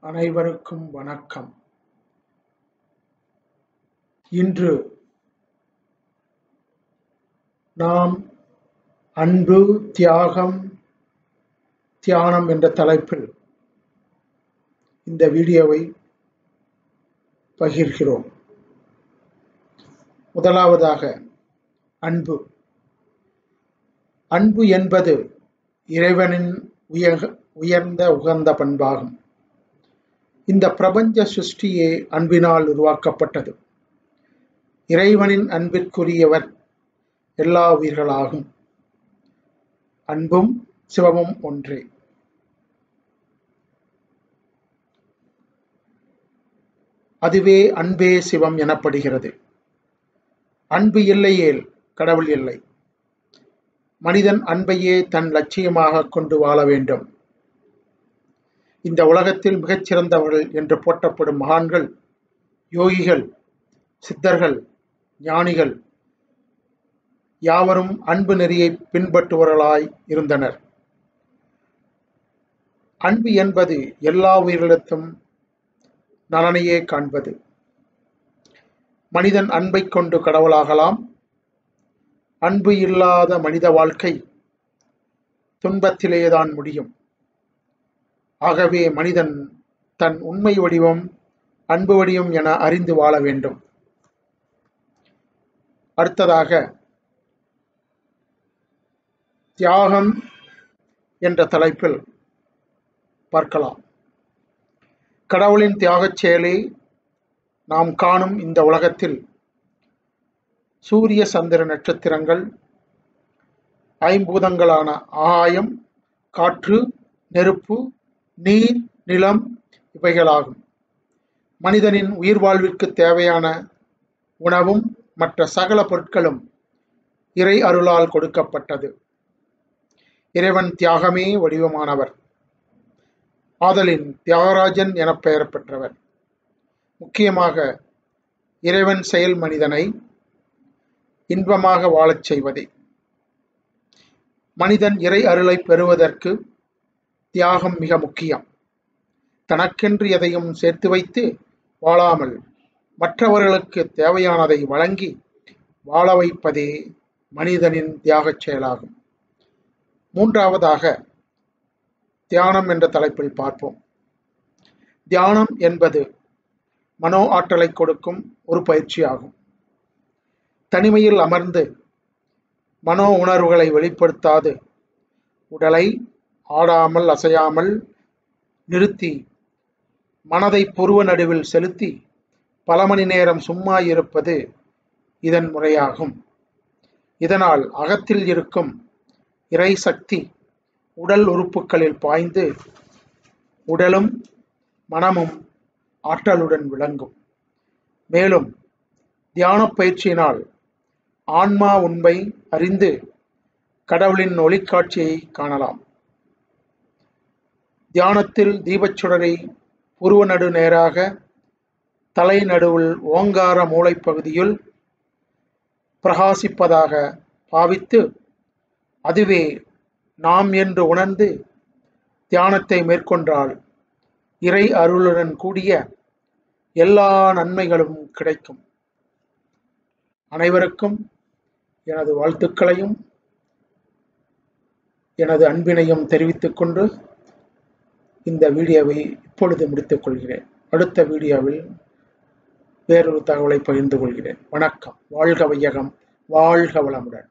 அனைவருக்கும் வணக்கம். இன்று நாம் அன்பு, தியாகம், தியானம் என்ற தலைப்பில் இந்த வீடியோவை பகிர்கிறோம். முதலாவதாக அன்பு. அன்பு என்பது இறைவனின் உயர்ந்த உகந்த பண்பாகும். இந்த பிரபஞ்ச சிருஷ்டியே அன்பினால் உருவாக்கப்பட்டது. இறைவனின் அன்பிற்குரியவர் எல்லா உயிர்களாகும். அன்பும் சிவமும் ஒன்றே. அதுவே அன்பே சிவம் எனப்படுகிறது. அன்பு இல்லையேல் கடவுள் இல்லை. மனிதன் அன்பையே தன் லட்சியமாக கொண்டு வாழ வேண்டும். இந்த உலகத்தில் மிகச்சிறந்தவர்கள் என்று போற்றப்படும் மகான்கள், யோகிகள், சித்தர்கள், ஞானிகள் யாவரும் அன்பு நெறியை பின்பற்றுபவர்களாய் இருந்தனர். அன்பு என்பது எல்லா உயிரிழத்தும் நலனையே காண்பது. மனிதன் அன்பை கொண்டு கடவுளாகலாம். அன்பு இல்லாத மனித வாழ்க்கை துன்பத்திலேதான் முடியும். ஆகவே மனிதன் தன் உண்மை வடிவம் அன்பு வடிவம் என அறிந்து வாழ வேண்டும். அடுத்ததாக தியாகம் என்ற தலைப்பில் பார்க்கலாம். கடவுளின் தியாகச் செயலே நாம் காணும் இந்த உலகத்தில் சூரிய சந்திர நட்சத்திரங்கள், ஐம்பூதங்களான ஆகாயம், காற்று, நெருப்பு, நீர், நிலம் இவைகளாகும். மனிதனின் உயிர் வாழ்விற்கு தேவையான உணவும் மற்ற சகல பொருட்களும் இறை அருளால் கொடுக்கப்பட்டது. இறைவன் தியாகமே வடிவமானவர். ஆதலின் தியாகராஜன் என பெயர் பெற்றவர். முக்கியமாக இறைவன் செயல் மனிதனை இன்பமாக வாழச் செய்வதே. மனிதன் இறை அருளை பெறுவதற்கு தியாகம் மிக முக்கியம். தனக்கென்று எதையும் சேர்த்து வைத்து வாழாமல் மற்றவர்களுக்கு தேவையானதை வழங்கி வாழ வைப்பதே மனிதனின் தியாகச் செயலாகும். மூன்றாவதாக தியானம் என்ற தலைப்பில் பார்ப்போம். தியானம் என்பது மனோ ஆற்றலை கொடுக்கும் ஒரு பயிற்சியாகும். தனிமையில் அமர்ந்து மனோ உணர்வுகளை வெளிப்படுத்தாது உடலை ஆடாமல் அசையாமல் நிறுத்தி மனதை புருவ நடுவில் செலுத்தி பல மணி நேரம் சும்மா இருப்பது இதன் முறையாகும். இதனால் அகத்தில் இருக்கும் இறை சக்தி உடல் உறுப்புகளில் பாய்ந்து உடலும் மனமும் ஆற்றலுடன் விளங்கும். மேலும் தியான பயிற்சியினால் ஆன்மா உண்மை அறிந்து கடவுளின் ஒளிக்காட்சியை காணலாம். தியானத்தில் தீபச்சுடரை புருவ நடு நேராக தலை நடுவில் ஓங்கார மூளைப்பகுதியில் பிரகாசிப்பதாக பாவித்து அதுவே நாம் என்று உணர்ந்து தியானத்தை மேற்கொண்டால் இறை அருளுடன் கூடிய எல்லா நன்மைகளும் கிடைக்கும். அனைவருக்கும் எனது வாழ்த்துக்களையும் எனது அன்பினையும் தெரிவித்துக் கொண்டு இந்த வீடியோவை இப்பொழுது முடித்துக் கொள்கிறேன். அடுத்த வீடியோவில் வேறொரு தகவலை பகிர்ந்து கொள்கிறேன். வணக்கம். வாழ்க வையகம். வாழ்க வளமுடன்.